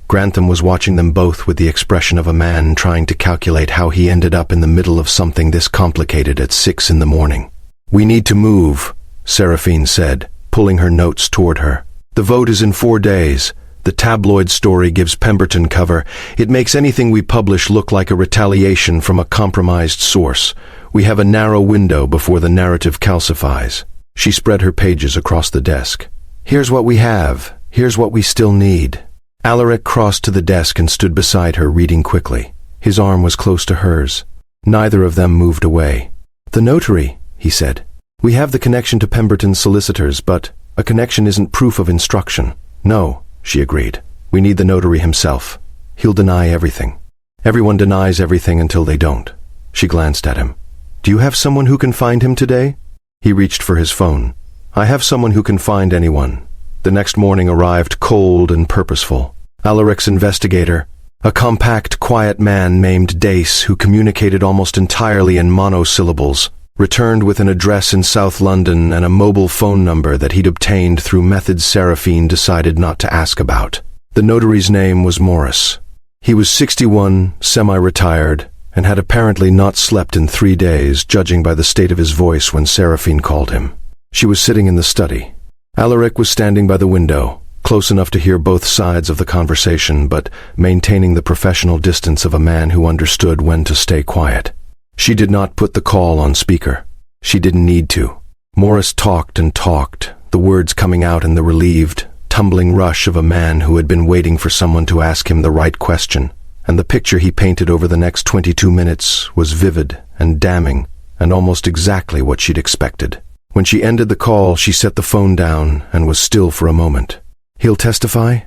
Grantham was watching them both with the expression of a man trying to calculate how he ended up in the middle of something this complicated at 6 in the morning. "We need to move," Seraphine said, pulling her notes toward her. "The vote is in 4 days. The tabloid story gives Pemberton cover. It makes anything we publish look like a retaliation from a compromised source. We have a narrow window before the narrative calcifies." She spread her pages across the desk. "Here's what we have. Here's what we still need." Alaric crossed to the desk and stood beside her, reading quickly. His arm was close to hers. Neither of them moved away. "The notary," he said. "We have the connection to Pemberton's solicitors, but a connection isn't proof of instruction." "No," she agreed. "We need the notary himself. He'll deny everything. Everyone denies everything until they don't." She glanced at him. "Do you have someone who can find him today?" He reached for his phone. "I have someone who can find anyone." The next morning arrived cold and purposeful. Alaric's investigator, a compact, quiet man named Dace who communicated almost entirely in monosyllables, returned with an address in South London and a mobile phone number that he'd obtained through methods Seraphine decided not to ask about. The notary's name was Morris. He was 61, semi-retired, and had apparently not slept in 3 days, judging by the state of his voice when Seraphine called him. She was sitting in the study. Alaric was standing by the window, close enough to hear both sides of the conversation, but maintaining the professional distance of a man who understood when to stay quiet. She did not put the call on speaker. She didn't need to. Morris talked and talked, the words coming out in the relieved, tumbling rush of a man who had been waiting for someone to ask him the right question, and the picture he painted over the next 22 minutes was vivid and damning, and almost exactly what she'd expected. When she ended the call, she set the phone down and was still for a moment. "He'll testify?"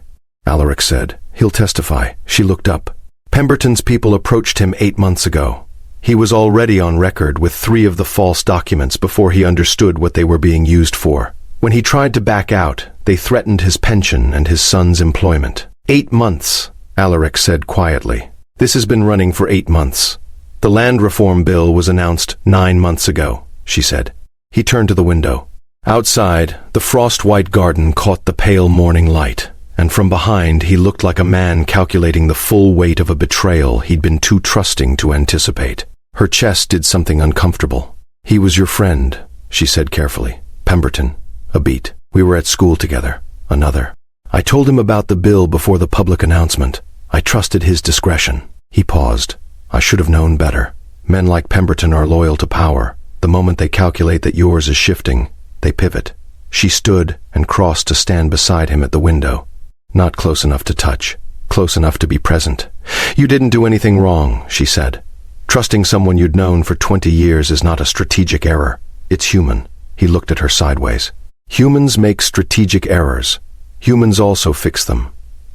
Alaric said. "He'll testify." She looked up. Pemberton's people approached him 8 months ago. He was already on record with 3 of the false documents before he understood what they were being used for. When he tried to back out, they threatened his pension and his son's employment. 8 months, Alaric said quietly. "This has been running for 8 months. The land reform bill was announced 9 months ago," she said. He turned to the window. Outside, the frost-white garden caught the pale morning light, and from behind he looked like a man calculating the full weight of a betrayal he'd been too trusting to anticipate. Her chest did something uncomfortable. "He was your friend," she said carefully. "Pemberton." A beat. "We were at school together." Another. "I told him about the bill before the public announcement. I trusted his discretion." He paused. "I should have known better. Men like Pemberton are loyal to power. The moment they calculate that yours is shifting, they pivot." She stood and crossed to stand beside him at the window. Not close enough to touch, close enough to be present. "You didn't do anything wrong," she said. "Trusting someone you'd known for 20 years is not a strategic error. It's human." He looked at her sideways. "Humans make strategic errors. Humans also fix them."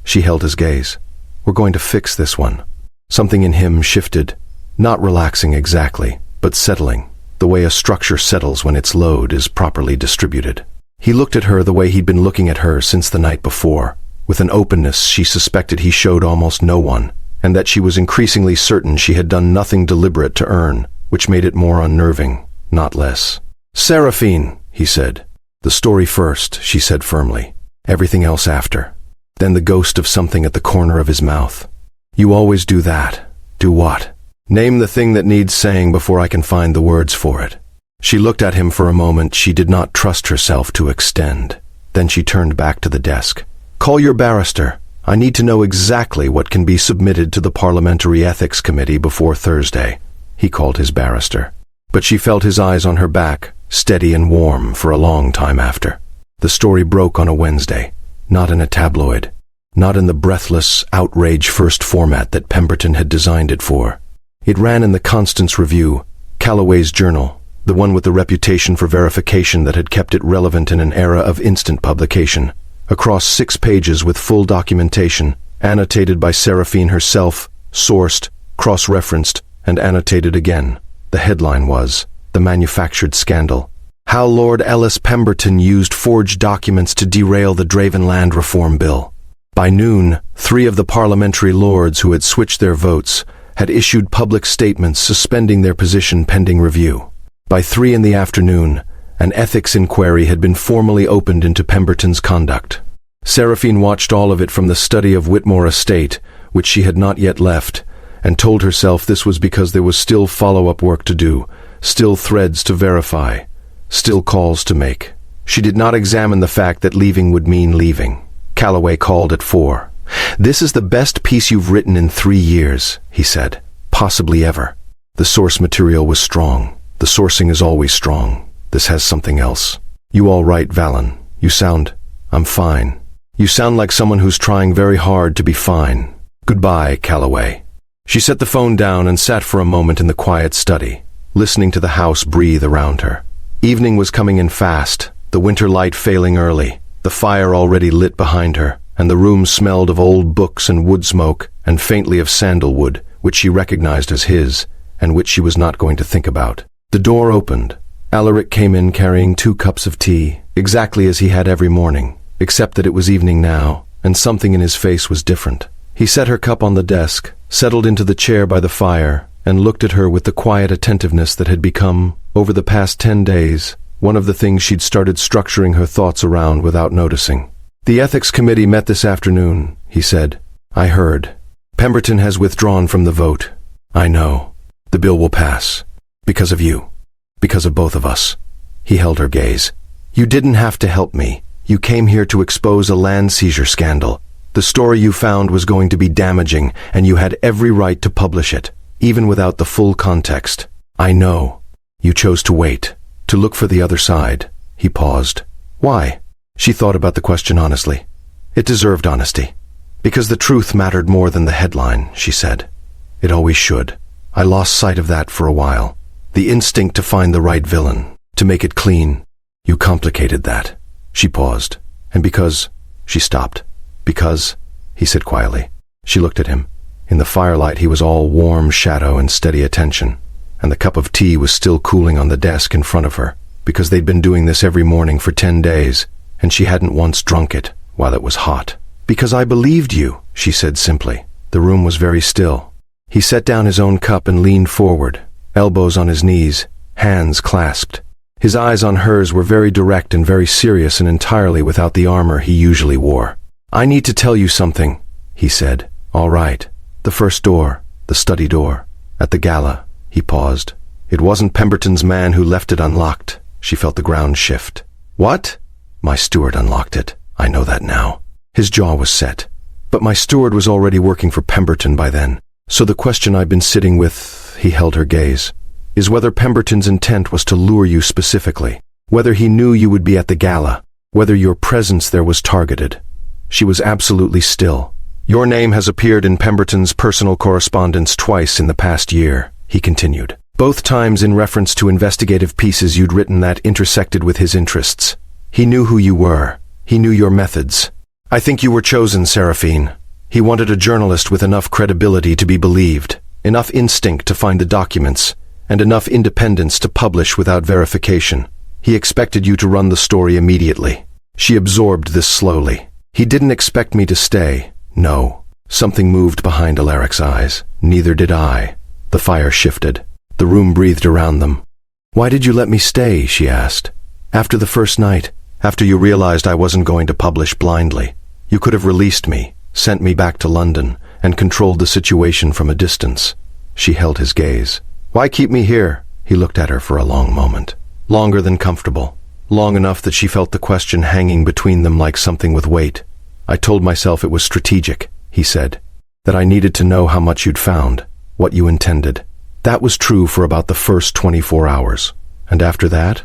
She held his gaze. "We're going to fix this one." Something in him shifted, not relaxing exactly, but settling, the way a structure settles when its load is properly distributed. He looked at her the way he'd been looking at her since the night before, with an openness she suspected he showed almost no one, and that she was increasingly certain she had done nothing deliberate to earn, which made it more unnerving, not less. "Seraphine," he said. "The story first," she said firmly. "Everything else after." Then the ghost of something at the corner of his mouth. "You always do that, Do what? Name the thing that needs saying before I can find the words for it. She looked at him for a moment she did not trust herself to extend. Then she turned back to the desk. Call your barrister. I need to know exactly what can be submitted to the Parliamentary Ethics Committee before Thursday. He called his barrister. But she felt his eyes on her back, steady and warm for a long time after. The story broke on a Wednesday, not in a tabloid, not in the breathless, outrage first format that Pemberton had designed it for. It ran in the Constance Review, Calloway's journal, the one with the reputation for verification that had kept it relevant in an era of instant publication, across 6 pages with full documentation, annotated by Seraphine herself, sourced, cross-referenced, and annotated again. The headline was, The Manufactured Scandal. How Lord Ellis Pemberton used forged documents to derail the Draven Land Reform Bill. By noon, 3 of the parliamentary lords who had switched their votes had issued public statements suspending their position pending review. By 3 in the afternoon, an ethics inquiry had been formally opened into Pemberton's conduct. Seraphine watched all of it from the study of Whitmore Estate, which she had not yet left, and told herself this was because there was still follow-up work to do, still threads to verify, still calls to make. She did not examine the fact that leaving would mean leaving. Calloway called at 4. This is the best piece you've written in 3 years, he said. Possibly ever. The source material was strong. The sourcing is always strong. This has something else. You all right, Valen? You sound... I'm fine. You sound like someone who's trying very hard to be fine. Goodbye, Calloway. She set the phone down and sat for a moment in the quiet study, listening to the house breathe around her. Evening was coming in fast, the winter light failing early, the fire already lit behind her, and the room smelled of old books and wood smoke, and faintly of sandalwood, which she recognized as his, and which she was not going to think about. The door opened. Alaric came in carrying 2 cups of tea, exactly as he had every morning, except that it was evening now, and something in his face was different. He set her cup on the desk, settled into the chair by the fire, and looked at her with the quiet attentiveness that had become, over the past 10 days, one of the things she'd started structuring her thoughts around without noticing. The Ethics Committee met this afternoon, he said. I heard. Pemberton has withdrawn from the vote. I know. The bill will pass. Because of you. Because of both of us. He held her gaze. You didn't have to help me. You came here to expose a land seizure scandal. The story you found was going to be damaging, and you had every right to publish it, even without the full context. I know. You chose to wait, to look for the other side. He paused. Why? She thought about the question honestly. It deserved honesty. Because the truth mattered more than the headline, she said. It always should. I lost sight of that for a while. The instinct to find the right villain, to make it clean. You complicated that. She paused. And because... She stopped. Because... He said quietly. She looked at him. In the firelight he was all warm shadow and steady attention. And the cup of tea was still cooling on the desk in front of her, because they'd been doing this every morning for 10 days, and she hadn't once drunk it while it was hot. Because I believed you, she said simply. The room was very still. He set down his own cup and leaned forward, elbows on his knees, hands clasped. His eyes on hers were very direct and very serious and entirely without the armor he usually wore. I need to tell you something, he said. All right. The first door, the study door. At the gala, he paused. It wasn't Pemberton's man who left it unlocked. She felt the ground shift. What? My steward unlocked it. I know that now. His jaw was set. But my steward was already working for Pemberton by then. So the question I've been sitting with, he held her gaze, is whether Pemberton's intent was to lure you specifically, whether he knew you would be at the gala, whether your presence there was targeted. She was absolutely still. Your name has appeared in Pemberton's personal correspondence twice in the past year, he continued. Both times in reference to investigative pieces you'd written that intersected with his interests. He knew who you were. He knew your methods. I think you were chosen, Seraphine. He wanted a journalist with enough credibility to be believed, enough instinct to find the documents, and enough independence to publish without verification. He expected you to run the story immediately. She absorbed this slowly. He didn't expect me to stay. No. Something moved behind Alaric's eyes. Neither did I. The fire shifted. The room breathed around them. Why did you let me stay? She asked. After the first night, after you realized I wasn't going to publish blindly, you could have released me, sent me back to London, and controlled the situation from a distance. She held his gaze. Why keep me here? He looked at her for a long moment. Longer than comfortable. Long enough that she felt the question hanging between them like something with weight. I told myself it was strategic, he said. That I needed to know how much you'd found, what you intended. That was true for about the first 24 hours. And after that,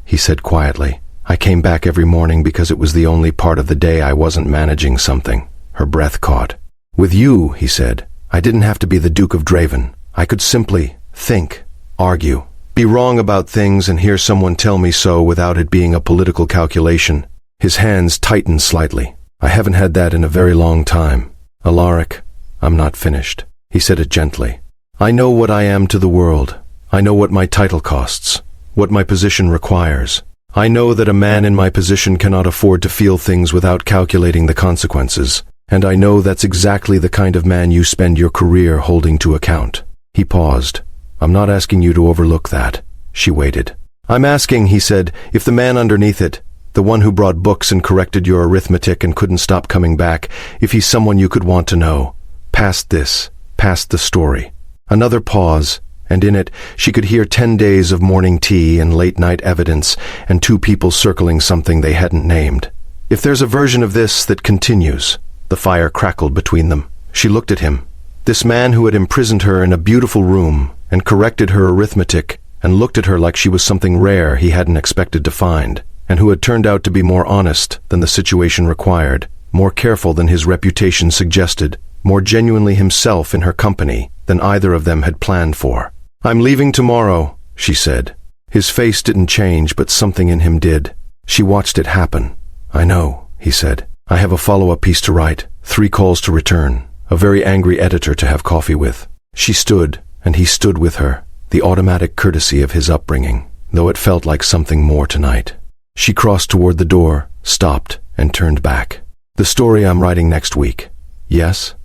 he said quietly, I came back every morning because it was the only part of the day I wasn't managing something. Her breath caught. With you, he said, I didn't have to be the Duke of Draven. I could simply think, argue, be wrong about things and hear someone tell me so without it being a political calculation. His hands tightened slightly. I haven't had that in a very long time. Alaric, I'm not finished. He said it gently. I know what I am to the world. I know what my title costs, what my position requires. I know that a man in my position cannot afford to feel things without calculating the consequences. And I know that's exactly the kind of man you spend your career holding to account. He paused. I'm not asking you to overlook that. She waited. I'm asking, he said, if the man underneath it, the one who brought books and corrected your arithmetic and couldn't stop coming back, if he's someone you could want to know. Past this, past the story. Another pause, and in it she could hear 10 days of morning tea and late-night evidence and two people circling something they hadn't named. If there's a version of this that continues. The fire crackled between them. She looked at him. This man who had imprisoned her in a beautiful room and corrected her arithmetic and looked at her like she was something rare he hadn't expected to find, and who had turned out to be more honest than the situation required, more careful than his reputation suggested, more genuinely himself in her company than either of them had planned for. I'm leaving tomorrow, she said. His face didn't change, but something in him did. She watched it happen. I know, he said. I have a follow-up piece to write, 3 calls to return, a very angry editor to have coffee with. She stood, and he stood with her, the automatic courtesy of his upbringing, though it felt like something more tonight. She crossed toward the door, stopped, and turned back. The story I'm writing next week. Yes?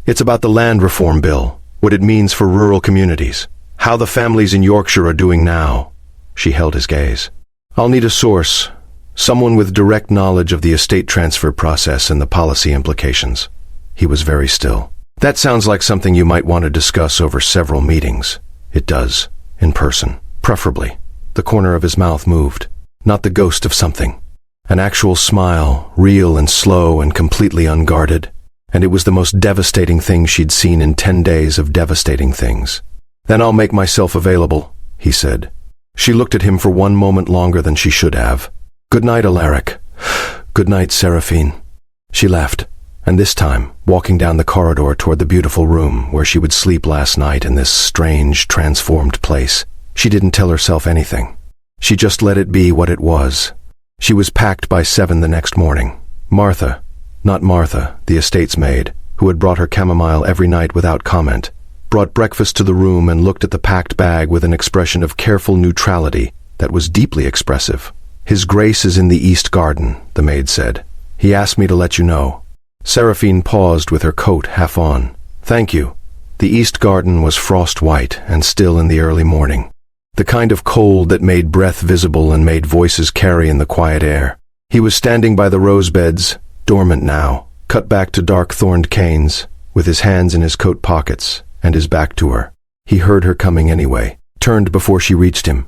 It's about the land reform bill, what it means for rural communities, how the families in Yorkshire are doing now. She held his gaze. I'll need a source. Someone with direct knowledge of the estate transfer process and the policy implications. He was very still. That sounds like something you might want to discuss over several meetings. It does. In person. Preferably. The corner of his mouth moved. Not the ghost of something. An actual smile, real and slow and completely unguarded. And it was the most devastating thing she'd seen in 10 days of devastating things. Then I'll make myself available, he said. She looked at him for one moment longer than she should have. Good night, Alaric. Good night, Seraphine. She left, and this time, walking down the corridor toward the beautiful room where she would sleep last night in this strange, transformed place, she didn't tell herself anything. She just let it be what it was. She was packed by 7 the next morning. Martha, not Martha, the estate's maid, who had brought her chamomile every night without comment, brought breakfast to the room and looked at the packed bag with an expression of careful neutrality that was deeply expressive. His Grace is in the East Garden, the maid said. He asked me to let you know. Seraphine paused with her coat half on. Thank you. The East Garden was frost white and still in the early morning. The kind of cold that made breath visible and made voices carry in the quiet air. He was standing by the rose beds, dormant now, cut back to dark thorned canes, with his hands in his coat pockets and his back to her. He heard her coming anyway, turned before she reached him.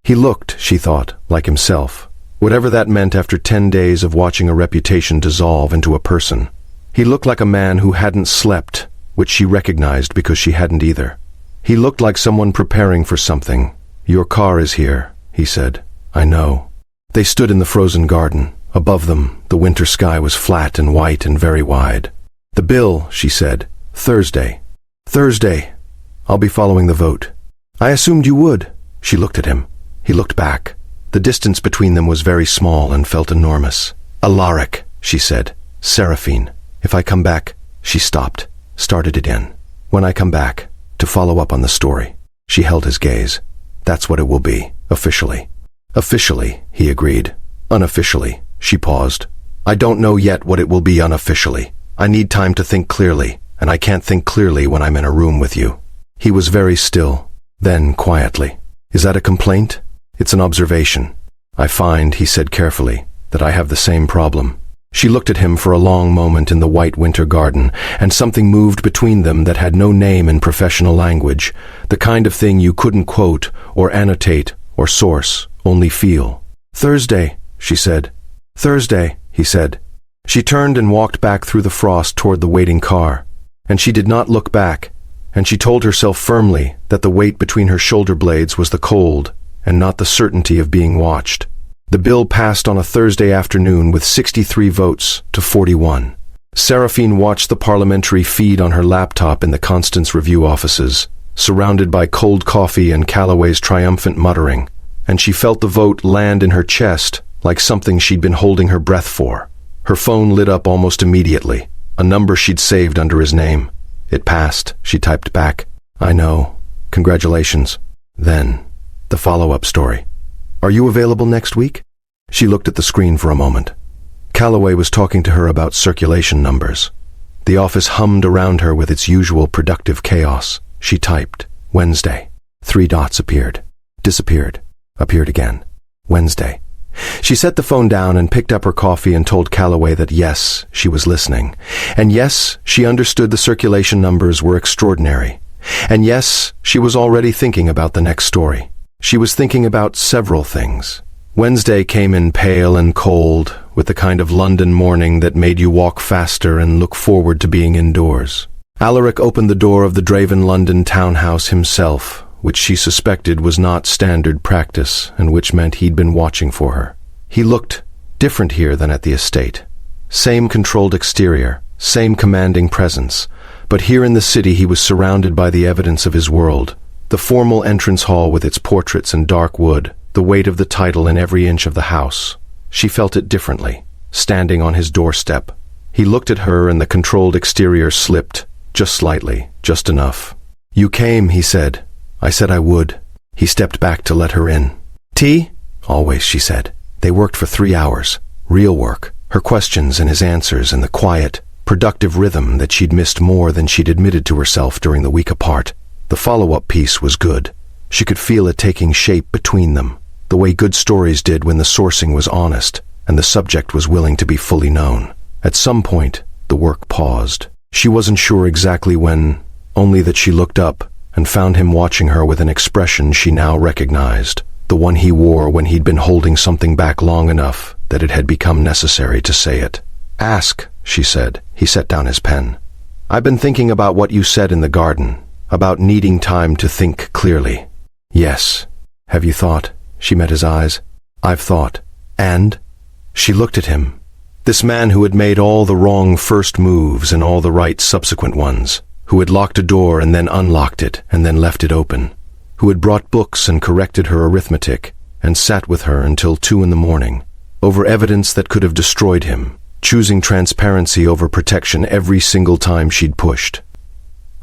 He looked, she thought, like himself, whatever that meant after 10 days of watching a reputation dissolve into a person. He looked like a man who hadn't slept, which she recognized because she hadn't either. He looked like someone preparing for something. Your car is here, he said. I know. They stood in the frozen garden. Above them, the winter sky was flat and white and very wide. The bill, she said. Thursday. Thursday. I'll be following the vote. I assumed you would. She looked at him. He looked back. The distance between them was very small and felt enormous. Alaric, she said. Seraphine. If I come back. She stopped, started again. When I come back, to follow up on the story. She held his gaze. That's what it will be, officially. Officially, he agreed. Unofficially, she paused. I don't know yet what it will be unofficially. I need time to think clearly, and I can't think clearly when I'm in a room with you. He was very still. Then, quietly. Is that a complaint? It's an observation. I find, he said carefully, that I have the same problem. She looked at him for a long moment in the white winter garden, and something moved between them that had no name in professional language, the kind of thing you couldn't quote or annotate or source, only feel. "Thursday," she said. "Thursday," he said. She turned and walked back through the frost toward the waiting car, and she did not look back, and she told herself firmly that the weight between her shoulder blades was the cold and not the certainty of being watched. The bill passed on a Thursday afternoon with 63 votes to 41. Seraphine watched the parliamentary feed on her laptop in the Constance Review offices, surrounded by cold coffee and Calloway's triumphant muttering, and she felt the vote land in her chest like something she'd been holding her breath for. Her phone lit up almost immediately, a number she'd saved under his name. "It passed," she typed back. "I know. Congratulations." Then, the follow-up story. "Are you available next week?" She looked at the screen for a moment. Calloway was talking to her about circulation numbers. The office hummed around her with its usual productive chaos. She typed, "Wednesday." 3 dots appeared, disappeared, appeared again. "Wednesday." She set the phone down and picked up her coffee and told Calloway that yes, she was listening. And yes, she understood the circulation numbers were extraordinary. And yes, she was already thinking about the next story. She was thinking about several things. Wednesday came in pale and cold, with the kind of London morning that made you walk faster and look forward to being indoors. Alaric opened the door of the Draven London townhouse himself, which she suspected was not standard practice and which meant he'd been watching for her. He looked different here than at the estate. Same controlled exterior, same commanding presence, but here in the city he was surrounded by the evidence of his world. The formal entrance hall with its portraits and dark wood, the weight of the title in every inch of the house. She felt it differently, standing on his doorstep. He looked at her and the controlled exterior slipped, just slightly, just enough. "You came," he said. "I said I would." He stepped back to let her in. "Tea?" "Always," she said. They worked for 3 hours. Real work. Her questions and his answers and the quiet, productive rhythm that she'd missed more than she'd admitted to herself during the week apart. The follow-up piece was good. She could feel it taking shape between them, the way good stories did when the sourcing was honest and the subject was willing to be fully known. At some point, the work paused. She wasn't sure exactly when, only that she looked up and found him watching her with an expression she now recognized, the one he wore when he'd been holding something back long enough that it had become necessary to say it. "Ask," she said. He set down his pen. "I've been thinking about what you said in the garden, about needing time to think clearly." "Yes." "Have you thought?" She met his eyes. "I've thought." "And?" She looked at him. This man who had made all the wrong first moves and all the right subsequent ones, who had locked a door and then unlocked it and then left it open, who had brought books and corrected her arithmetic and sat with her until 2 in the morning, over evidence that could have destroyed him, choosing transparency over protection every single time she'd pushed.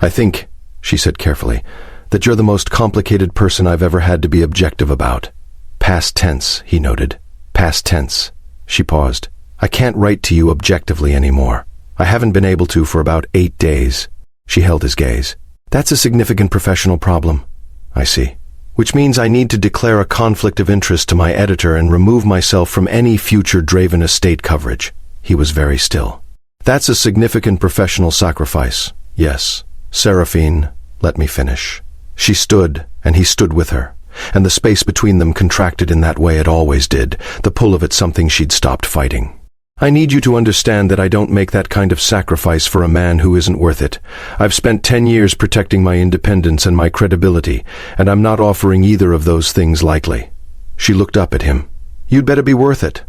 "I think," she said carefully, "that you're the most complicated person I've ever had to be objective about." "Past tense," he noted. "Past tense." She paused. "I can't write to you objectively anymore. I haven't been able to for about 8 days. She held his gaze. "That's a significant professional problem." "I see. Which means I need to declare a conflict of interest to my editor and remove myself from any future Draven estate coverage." He was very still. "That's a significant professional sacrifice. Yes. Seraphine, let me finish." She stood, and he stood with her, and the space between them contracted in that way it always did, the pull of it something she'd stopped fighting. "I need you to understand that I don't make that kind of sacrifice for a man who isn't worth it. I've spent 10 years protecting my independence and my credibility, and I'm not offering either of those things lightly." She looked up at him. "You'd better be worth it."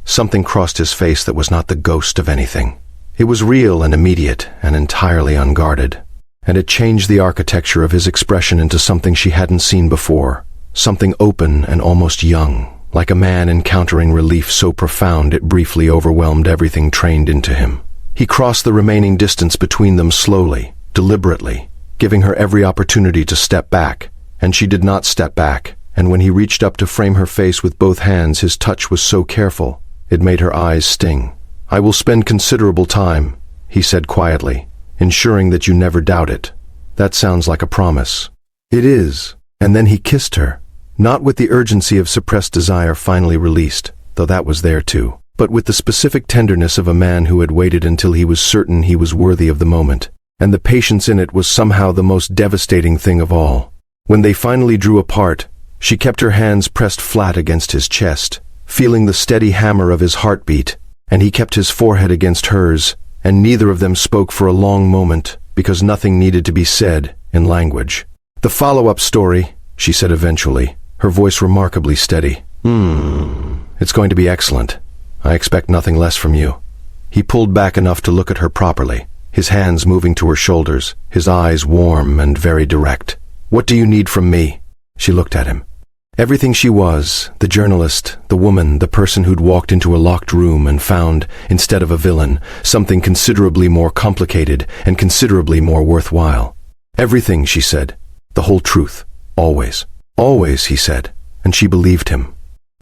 Something crossed his face that was not the ghost of anything. It was real and immediate and entirely unguarded, and it changed the architecture of his expression into something she hadn't seen before, something open and almost young, like a man encountering relief so profound it briefly overwhelmed everything trained into him. He crossed the remaining distance between them slowly, deliberately, giving her every opportunity to step back, and she did not step back, and when he reached up to frame her face with both hands, his touch was so careful, it made her eyes sting. "I will spend considerable time," he said quietly, "ensuring that you never doubt it." "That sounds like a promise." "It is." And then he kissed her, not with the urgency of suppressed desire finally released, though that was there too, but with the specific tenderness of a man who had waited until he was certain he was worthy of the moment. And the patience in it was somehow the most devastating thing of all. When they finally drew apart, she kept her hands pressed flat against his chest, feeling the steady hammer of his heartbeat, and he kept his forehead against hers, and neither of them spoke for a long moment, because nothing needed to be said in language. "The follow-up story," she said eventually, her voice remarkably steady. It's going to be excellent. I expect nothing less from you." He pulled back enough to look at her properly, his hands moving to her shoulders, his eyes warm and very direct. "What do you need from me?" She looked at him. Everything she was, the journalist, the woman, the person who'd walked into a locked room and found, instead of a villain, something considerably more complicated and considerably more worthwhile. Everything, she said. The whole truth. Always. Always, he said, and she believed him.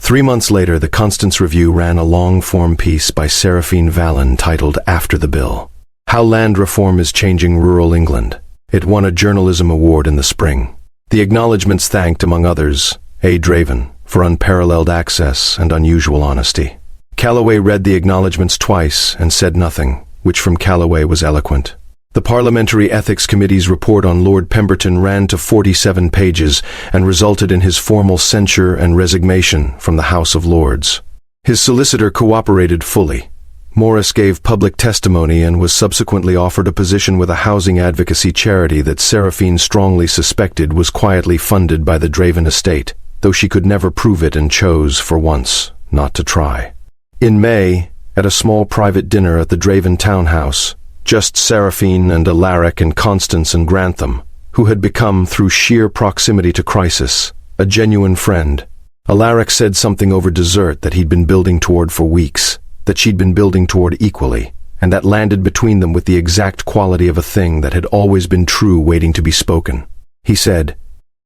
3 months later, the Constance Review ran a long-form piece by Seraphine Valen titled After the Bill: How Land Reform is Changing Rural England. It won a journalism award in the spring. The acknowledgements thanked, among others, A. Draven for unparalleled access and unusual honesty. Calloway read the acknowledgements twice and said nothing, which from Calloway was eloquent. The Parliamentary Ethics Committee's report on Lord Pemberton ran to 47 pages and resulted in his formal censure and resignation from the House of Lords. His solicitor cooperated fully. Morris gave public testimony and was subsequently offered a position with a housing advocacy charity that Seraphine strongly suspected was quietly funded by the Draven estate, though she could never prove it and chose, for once, not to try. In May, at a small private dinner at the Draven townhouse, just Seraphine and Alaric and Constance and Grantham, who had become, through sheer proximity to crisis, a genuine friend. Alaric said something over dessert that he'd been building toward for weeks, that she'd been building toward equally, and that landed between them with the exact quality of a thing that had always been true waiting to be spoken. He said,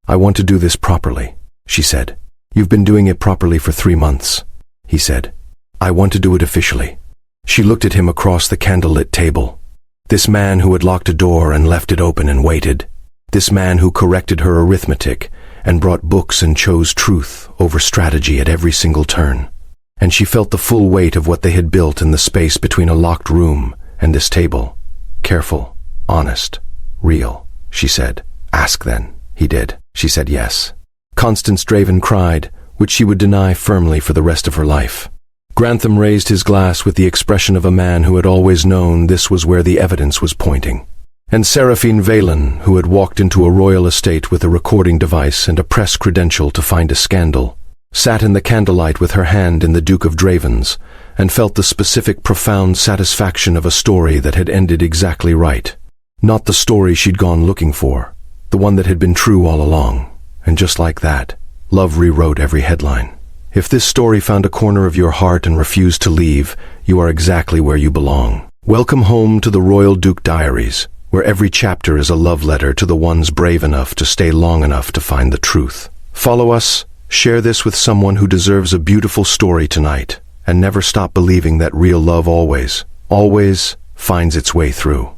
"I want to do this properly," she said. "You've been doing it properly for 3 months," he said. "I want to do it officially." She looked at him across the candlelit table. This man who had locked a door and left it open and waited. This man who corrected her arithmetic and brought books and chose truth over strategy at every single turn. And she felt the full weight of what they had built in the space between a locked room and this table. Careful, honest, real, she said. "Ask then." He did. She said yes. Constance Draven cried, which she would deny firmly for the rest of her life. Grantham raised his glass with the expression of a man who had always known this was where the evidence was pointing. And Seraphine Valen, who had walked into a royal estate with a recording device and a press credential to find a scandal, sat in the candlelight with her hand in the Duke of Draven's, and felt the specific profound satisfaction of a story that had ended exactly right. Not the story she'd gone looking for, the one that had been true all along. And just like that, love rewrote every headline. If this story found a corner of your heart and refused to leave, you are exactly where you belong. Welcome home to the Royal Duke Diaries, where every chapter is a love letter to the ones brave enough to stay long enough to find the truth. Follow us, share this with someone who deserves a beautiful story tonight, and never stop believing that real love always, always finds its way through.